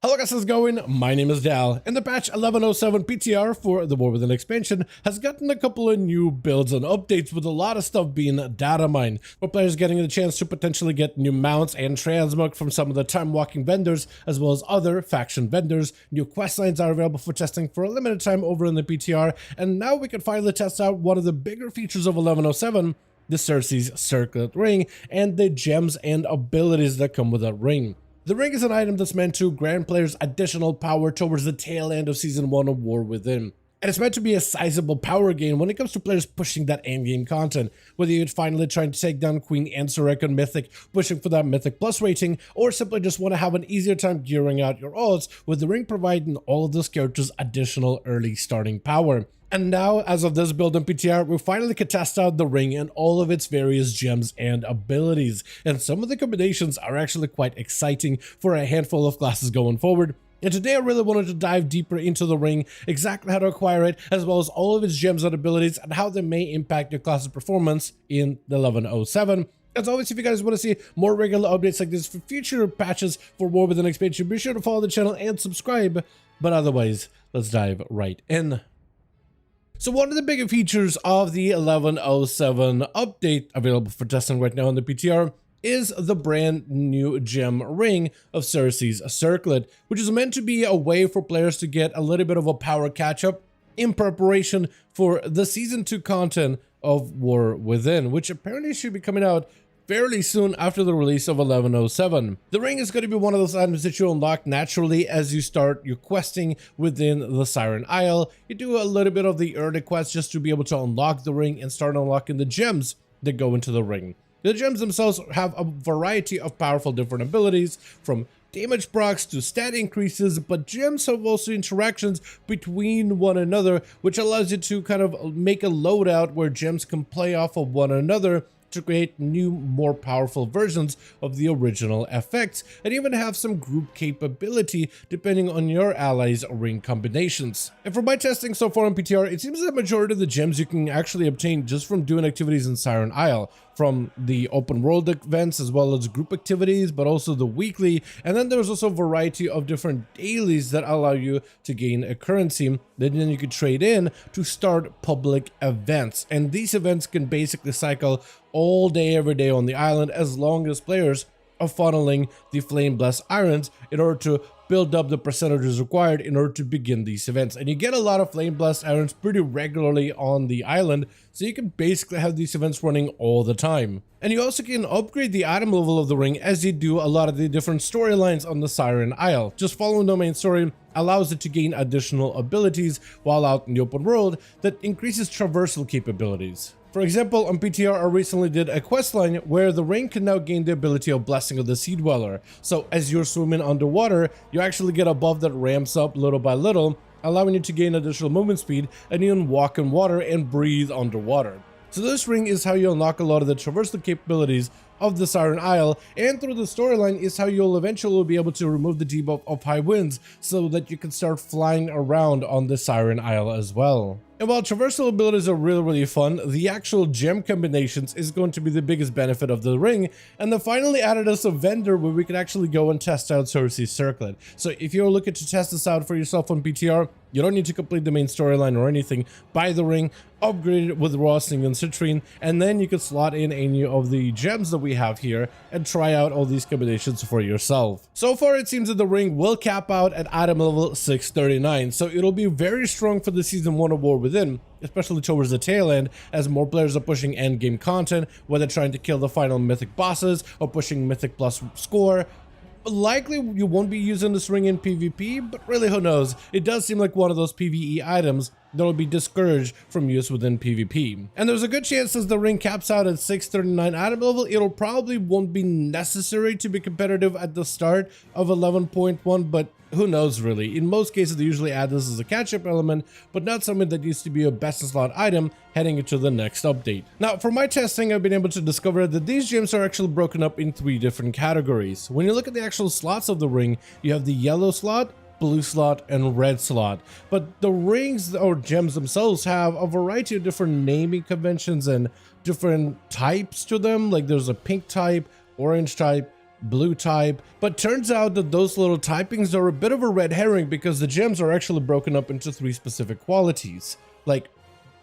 Hello guys, how's it going? My name is Dal, and the patch 1107 PTR for the War Within expansion has gotten a couple of new builds and updates, with a lot of stuff being data mined, for players getting the chance to potentially get new mounts and transmog from some of the time-walking vendors, as well as other faction vendors. New quest lines are available for testing for a limited time over in the PTR, and now we can finally test out one of the bigger features of 1107, the Cyrce's Circlet ring, and the gems and abilities that come with that ring. The ring is an item that's meant to grant players additional power towards the tail end of Season 1 of War Within. And it's meant to be a sizable power gain when it comes to players pushing that endgame content, whether you're finally trying to take down Queen Ansarek on Mythic, pushing for that Mythic Plus rating, or simply just want to have an easier time gearing out your odds, with the ring providing all of those characters additional early starting power. And now, as of this build in PTR, we finally can test out the ring and all of its various gems and abilities. And some of the combinations are actually quite exciting for a handful of classes going forward. And today I really wanted to dive deeper into the ring, exactly how to acquire it, as well as all of its gems and abilities and how they may impact your class's performance in the 1107. As always, if you guys want to see more regular updates like this for future patches for War Within expansion, be sure to follow the channel and subscribe. But otherwise, let's dive right in. So one of the bigger features of the 1107 update available for testing right now in the PTR is the brand new gem ring of Cyrce's Circlet, which is meant to be a way for players to get a little bit of a power catch-up in preparation for the Season 2 content of War Within, which apparently should be coming out fairly soon after the release of 1107. The ring is going to be one of those items that you unlock naturally as you start your questing within the Siren Isle. You do a little bit of the early quest just to be able to unlock the ring and start unlocking the gems that go into the ring. The gems themselves have a variety of powerful different abilities, from damage procs to stat increases, but gems have also interactions between one another, which allows you to kind of make a loadout where gems can play off of one another to create new, more powerful versions of the original effects, and even have some group capability depending on your allies' ring combinations. And from my testing so far on PTR, it seems that the majority of the gems you can actually obtain just from doing activities in Siren Isle, from the open world events as well as group activities, but also the weekly. And then there's also a variety of different dailies that allow you to gain a currency that then you could trade in to start public events. And these events can basically cycle all day, every day on the island, as long as players are funneling the Flame Blessed Irons in order to build up the percentages required in order to begin these events. And you get a lot of Flame Blessed Irons pretty regularly on the island, so you can basically have these events running all the time. And you also can upgrade the item level of the ring as you do a lot of the different storylines on the Siren Isle. Just following the main story allows it to gain additional abilities while out in the open world that increases traversal capabilities. For example, on PTR, I recently did a questline where the ring can now gain the ability of Blessing of the Sea Dweller. So as you're swimming underwater, you actually get a buff that ramps up little by little, allowing you to gain additional movement speed and even walk in water and breathe underwater. So this ring is how you unlock a lot of the traversal capabilities of the Siren Isle, and through the storyline is how you'll eventually be able to remove the debuff of high winds so that you can start flying around on the Siren Isle as well. And while traversal abilities are really fun, the actual gem combinations is going to be the biggest benefit of the ring, and they finally added us a vendor where we can actually go and test out Cyrce's Circlet. So if you're looking to test this out for yourself on PTR, you don't need to complete the main storyline or anything. Buy the ring, upgrade it with Rossing and Citrine, and then you can slot in any of the gems that we have here and try out all these combinations for yourself. So far, it seems that the ring will cap out at item level 639, so it'll be very strong for the Season 1 of War Within, especially towards the tail end, as more players are pushing endgame content, whether trying to kill the final mythic bosses or pushing mythic plus score. Likely you won't be using this ring in PvP, but really who knows. It does seem like one of those PvE items that will be discouraged from use within PvP. And there's a good chance as the ring caps out at 639 item level, it'll probably won't be necessary to be competitive at the start of 11.1, but who knows really. In most cases they usually add this as a catch-up element, but not something that needs to be a best in slot item heading into the next update. Now for my testing, I've been able to discover that these gems are actually broken up in 3 different categories. When you look at the actual slots of the ring, you have the yellow slot, blue slot, and red slot. But the rings or gems themselves have a variety of different naming conventions and different types to them. Like there's a pink type, orange type, blue type, but turns out that those little typings are a bit of a red herring because the gems are actually broken up into 3 specific qualities. Like,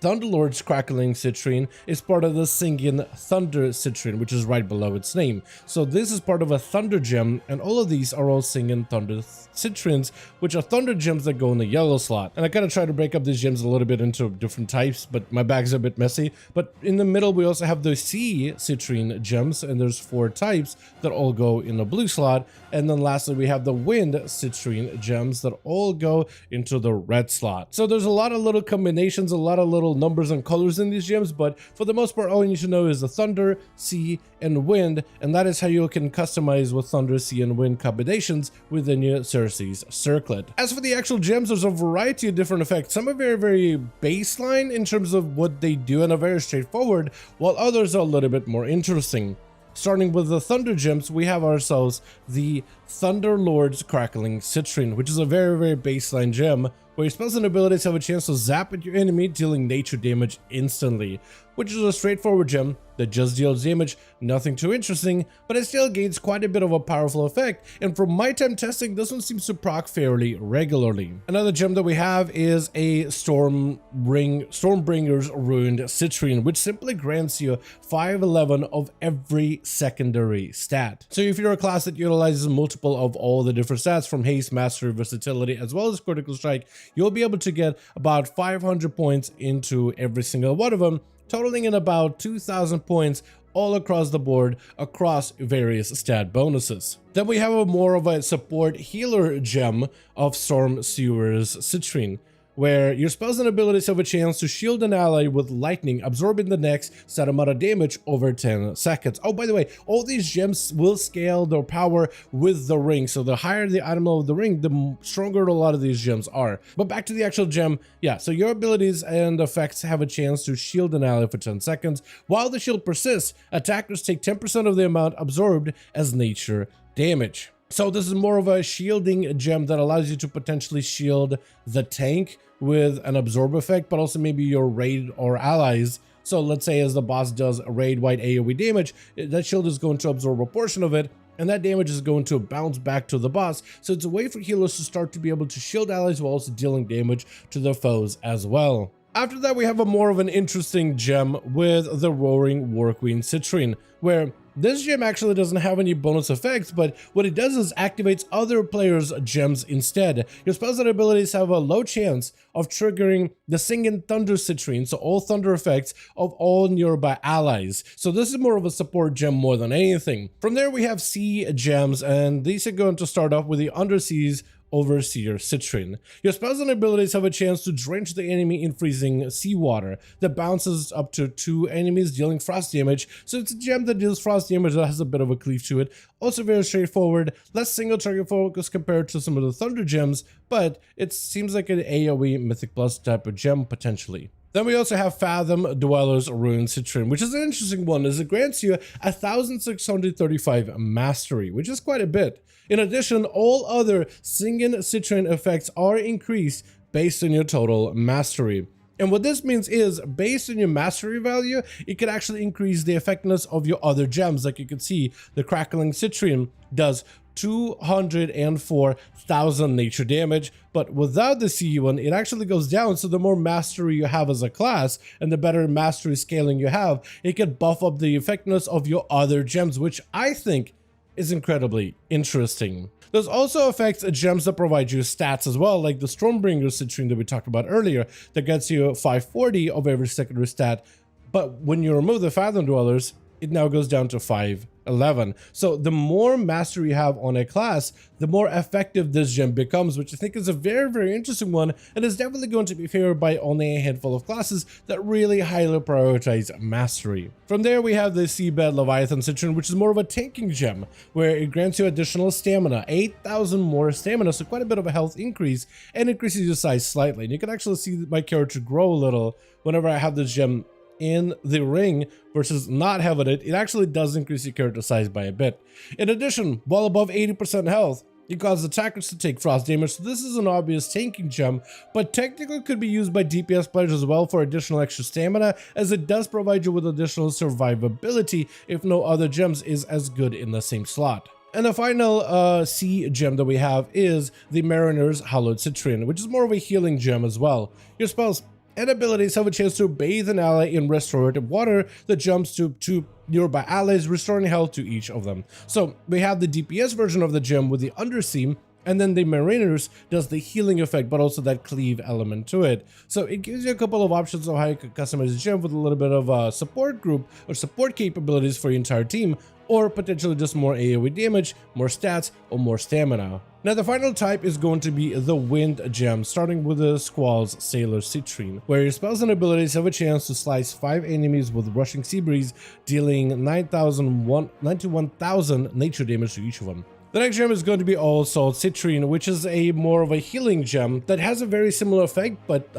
Thunderlord's Crackling Citrine is part of the Singing Thunder Citrine, which is right below its name. So this is part of a Thunder gem, and all of these are all Singing Thunder Citrines, which are Thunder gems that go in the yellow slot. And I kind of try to break up these gems a little bit into different types, but my bag's a bit messy. But in the middle, we also have the Sea Citrine gems, and there's 4 types that all go in the blue slot. And then lastly, we have the Wind Citrine gems that all go into the red slot. So there's a lot of little combinations, a lot of little numbers and colors in these gems, but for the most part all you need to know is the Thunder, Sea, and Wind, and that is how you can customize with Thunder, Sea, and Wind combinations within your Circe's Circlet. As for the actual gems, there's a variety of different effects. Some are very baseline in terms of what they do and are very straightforward, while others are a little bit more interesting. Starting with the Thunder gems, we have ourselves the Thunder Lord's Crackling Citrine, which is a very baseline gem, where your spells and abilities have a chance to zap at your enemy, dealing nature damage instantly, which is a straightforward gem that just deals damage, nothing too interesting, but it still gains quite a bit of a powerful effect, and from my time testing, this one seems to proc fairly regularly. Another gem that we have is a Stormbringer's Ruined Citrine, which simply grants you 511 of every secondary stat. So if you're a class that utilizes multiple of all the different stats from haste, mastery, versatility, as well as critical strike, you'll be able to get about 500 points into every single one of them, totaling in about 2,000 points all across the board across various stat bonuses. Then we have a more of a support healer gem of Storm Sewer's Citrine, where your spells and abilities have a chance to shield an ally with lightning, absorbing the next set amount of damage over 10 seconds. Oh, by the way, all these gems will scale their power with the ring, so the higher the item of the ring, the stronger a lot of these gems are. But back to the actual gem, yeah, so your abilities and effects have a chance to shield an ally for 10 seconds. While the shield persists, attackers take 10% of the amount absorbed as nature damage. So this is more of a shielding gem that allows you to potentially shield the tank with an absorb effect, but also maybe your raid or allies. So let's say as the boss does raid wide AoE damage, that shield is going to absorb a portion of it, and that damage is going to bounce back to the boss. So it's a way for healers to start to be able to shield allies while also dealing damage to their foes as well. After that, we have a more of an interesting gem with the Roaring War Queen Citrine, where this gem actually doesn't have any bonus effects, but what it does is activates other players' gems instead. Your spells and abilities have a low chance of triggering the Singing Thunder Citrine, so all thunder effects of all nearby allies. So this is more of a support gem more than anything. From there, we have sea gems, and these are going to start off with the Underseas Overseer Citrine. Your spells and abilities have a chance to drench the enemy in freezing seawater that bounces up to 2 enemies, dealing frost damage. So it's a gem that deals frost damage that has a bit of a cleave to it. Also very straightforward, less single target focus compared to some of the thunder gems, but it seems like an AoE Mythic Plus type of gem potentially. Then we also have Fathom Dweller's Ruined Citrine, which is an interesting one as it grants you 1,635 mastery, which is quite a bit. In addition, all other Singing Citrine effects are increased based on your total mastery. And what this means is, based on your mastery value, it can actually increase the effectiveness of your other gems. Like you can see, the Crackling Citrine does 204,000 nature damage, but without the CE one, it actually goes down. So the more mastery you have as a class and the better mastery scaling you have, it can buff up the effectiveness of your other gems, which I think is incredibly interesting. There's also effects gems that provide you stats as well, like the Stormbringer Citrine that we talked about earlier, that gets you 540 of every secondary stat, but when you remove the Fathom Dwellers, it now goes down to 511. So the more mastery you have on a class, the more effective this gem becomes, which I think is a very interesting one, and is definitely going to be favored by only a handful of classes that really highly prioritize mastery. From there, we have the Seabed Leviathan Citrine, which is more of a tanking gem, where it grants you additional stamina, 8,000 more stamina, so quite a bit of a health increase, and increases your size slightly. And you can actually see my character grow a little whenever I have this gem in the ring versus not having it. It actually does increase your character size by a bit. In addition, while above 80% health, it causes attackers to take frost damage, so this is an obvious tanking gem, but technically could be used by DPS players as well for additional extra stamina, as it does provide you with additional survivability if no other gems is as good in the same slot. And the final C gem that we have is the Mariner's Hallowed Citrine, which is more of a healing gem as well. Your spells and abilities have a chance to bathe an ally in restorative water that jumps to 2 nearby allies, restoring health to each of them. So we have the DPS version of the gem with the Underseam, and then the Mariners does the healing effect, but also that cleave element to it. So it gives you a couple of options of how you could customize the gem with a little bit of a support group or support capabilities for your entire team, or potentially just more AoE damage, more stats, or more stamina. Now the final type is going to be the Wind gem, starting with the Squall's Sailor Citrine, where your spells and abilities have a chance to slice 5 enemies with Rushing Sea Breeze, dealing 91,000 nature damage to each of them. The next gem is going to be All Salt Citrine, which is a more of a healing gem that has a very similar effect, but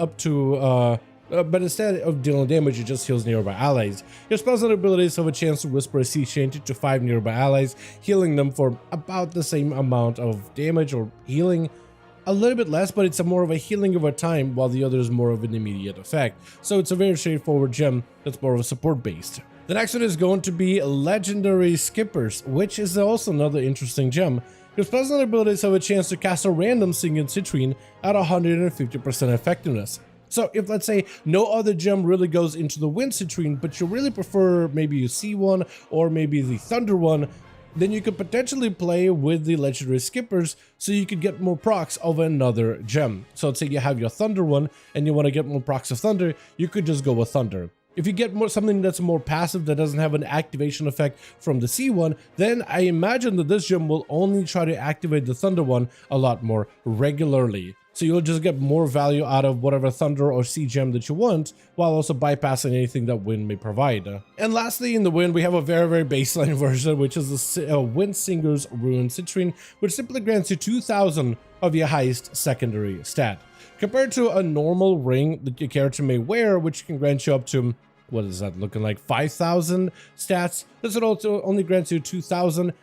but instead of dealing damage, it just heals nearby allies. Your spells and abilities have a chance to whisper a sea change to 5 nearby allies, healing them for about the same amount of damage, or healing a little bit less, but it's more of a healing over time, while the other is more of an immediate effect. So it's a very straightforward gem that's more of a support based. The next one is going to be Legendary Skippers, which is also another interesting gem. Your spells and abilities have a chance to cast a random Singing Citrine at 150% effectiveness. So if, let's say, no other gem really goes into the Wind Citrine, but you really prefer maybe a Sea one or maybe the Thunder one, then you could potentially play with the Legendary Skippers so you could get more procs of another gem. So let's say you have your Thunder one and you want to get more procs of Thunder, you could just go with Thunder. If you get something that's more passive that doesn't have an activation effect from the Sea one, then I imagine that this gem will only try to activate the Thunder one a lot more regularly. So you'll just get more value out of whatever Thunder or Sea gem that you want, while also bypassing anything that Wind may provide. And lastly, in the Wind, we have a very baseline version, which is the Wind Singer's Ruined Citrine, which simply grants you 2,000 of your highest secondary stat. Compared to a normal ring that your character may wear, which can grant you up to, what is that looking like, 5,000 stats, this would also only grant you 2,000,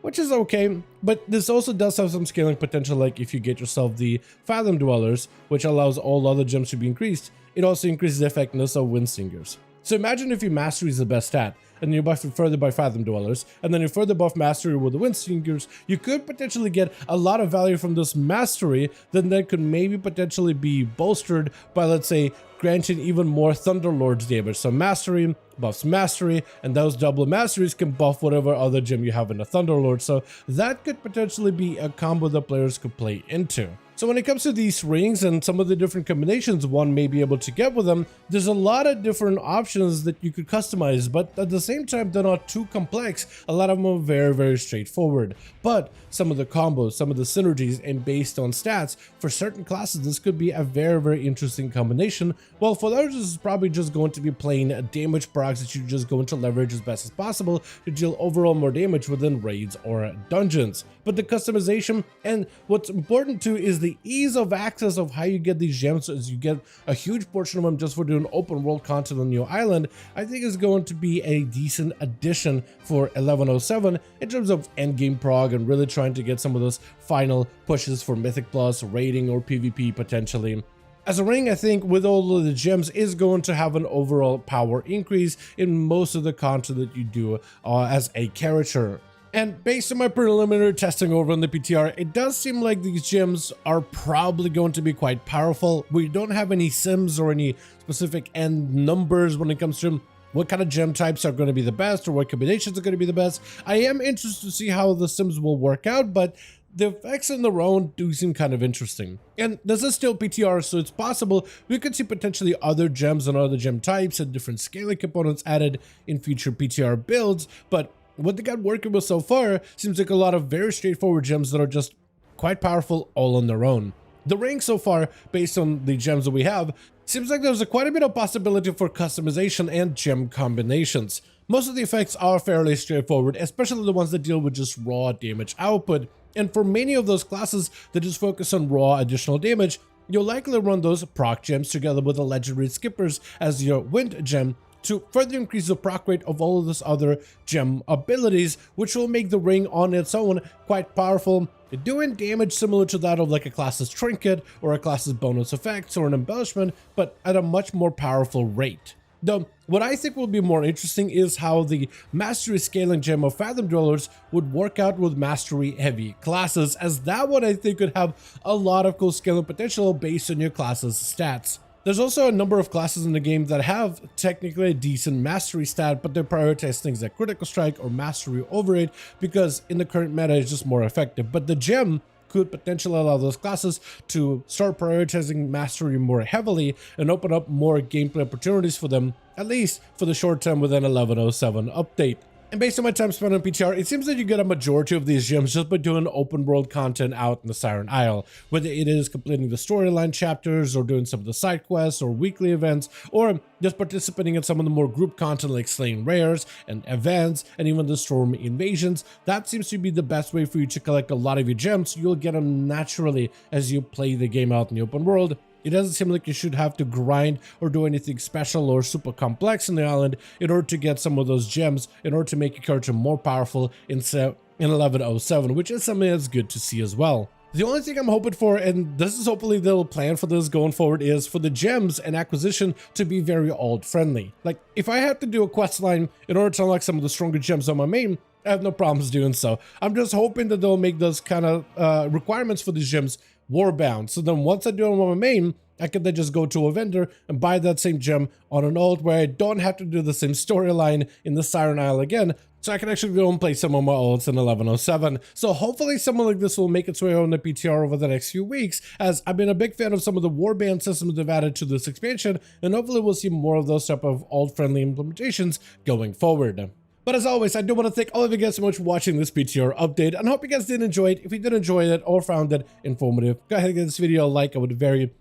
which is okay, but this also does have some scaling potential, like if you get yourself the Fathom Dwellers, which allows all other gems to be increased. It also increases the effectiveness of Wind Singers. So imagine if your Mastery is the best stat, and you buff it further by Fathom Dwellers, and then you further buff Mastery with the Wind Singers, you could potentially get a lot of value from this Mastery, then that could maybe potentially be bolstered by, let's say, granting even more Thunderlord's damage. So Mastery buffs Mastery, and those double Masteries can buff whatever other gem you have in the Thunderlord. So that could potentially be a combo that players could play into. So when it comes to these rings and some of the different combinations one may be able to get with them, there's a lot of different options that you could customize, but at the same time, they're not too complex. A lot of them are very straightforward. But some of the combos, some of the synergies, and based on stats, for certain classes, this could be a very interesting combination. While for others, this is probably just going to be plain damage procs that you're just going to leverage as best as possible to deal overall more damage within raids or dungeons. But the customization, and what's important too, is the ease of access of how you get these gems, as you get a huge portion of them just for doing open world content on your island, I think is going to be a decent addition for 1107 in terms of endgame prog and really trying to get some of those final pushes for Mythic Plus, raiding, or PvP potentially. As a ring, I think with all of the gems is going to have an overall power increase in most of the content that you do as a character. And based on my preliminary testing over on the PTR, it does seem like these gems are probably going to be quite powerful. We don't have any sims or any specific end numbers when it comes to what kind of gem types are going to be the best or what combinations are going to be the best. I am interested to see how the sims will work out, but the effects on their own do seem kind of interesting. And this is still PTR, so it's possible we could see potentially other gems and other gem types and different scaling components added in future PTR builds, but what they got working with so far seems like a lot of very straightforward gems that are just quite powerful all on their own. The ring so far, based on the gems that we have, seems like there's quite a bit of possibility for customization and gem combinations. Most of the effects are fairly straightforward, especially the ones that deal with just raw damage output. And for many of those classes that just focus on raw additional damage, you'll likely run those proc gems together with the Legendary Skippers as your Wind gem to further increase the proc rate of all of those other gem abilities, which will make the ring on its own quite powerful, doing damage similar to that of like a class's trinket or a class's bonus effects or an embellishment, but at a much more powerful rate. Though, what I think will be more interesting is how the mastery scaling gem of Fathom Dwellers would work out with mastery heavy classes, as that one I think could have a lot of cool scaling potential based on your class's stats. There's also a number of classes in the game that have technically a decent mastery stat, but they prioritize things like critical strike or mastery over it because in the current meta it's just more effective. But the gem could potentially allow those classes to start prioritizing mastery more heavily and open up more gameplay opportunities for them, at least for the short term with an 1107 update. And based on my time spent on PTR, it seems that you get a majority of these gems just by doing open world content out in the Siren Isle, whether it is completing the storyline chapters or doing some of the side quests or weekly events, or just participating in some of the more group content like slaying rares and events and even the storm invasions. That seems to be the best way for you to collect a lot of your gems, so you'll get them naturally as you play the game out in the open world. It doesn't seem like you should have to grind or do anything special or super complex in the island in order to get some of those gems, in order to make your character more powerful in 1107, which is something that's good to see as well. The only thing I'm hoping for, and this is hopefully they'll plan for this going forward, is for the gems and acquisition to be very alt friendly. Like, if I have to do a quest line in order to unlock some of the stronger gems on my main, I have no problems doing so. I'm just hoping that they'll make those kind of requirements for these gems warbound. So then once I do it on my main, I can then just go to a vendor and buy that same gem on an alt where I don't have to do the same storyline in the Siren Isle again. So I can actually go and play some of my alts in 1107. So hopefully something like this will make its way on the PTR over the next few weeks, as I've been a big fan of some of the warband systems they've added to this expansion, and hopefully we'll see more of those type of alt-friendly implementations going forward. But as always, I do want to thank all of you guys so much for watching this PTR update, and I hope you guys did enjoy it. If you did enjoy it or found it informative, go ahead and give this video a like. I would very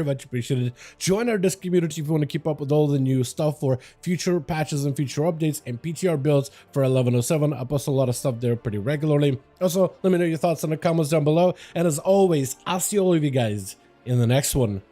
much appreciate it. Join our Discord community if you want to keep up with all the new stuff for future patches and future updates and PTR builds for 1107. I post a lot of stuff there pretty regularly. Also, let me know your thoughts in the comments down below. And as always, I'll see all of you guys in the next one.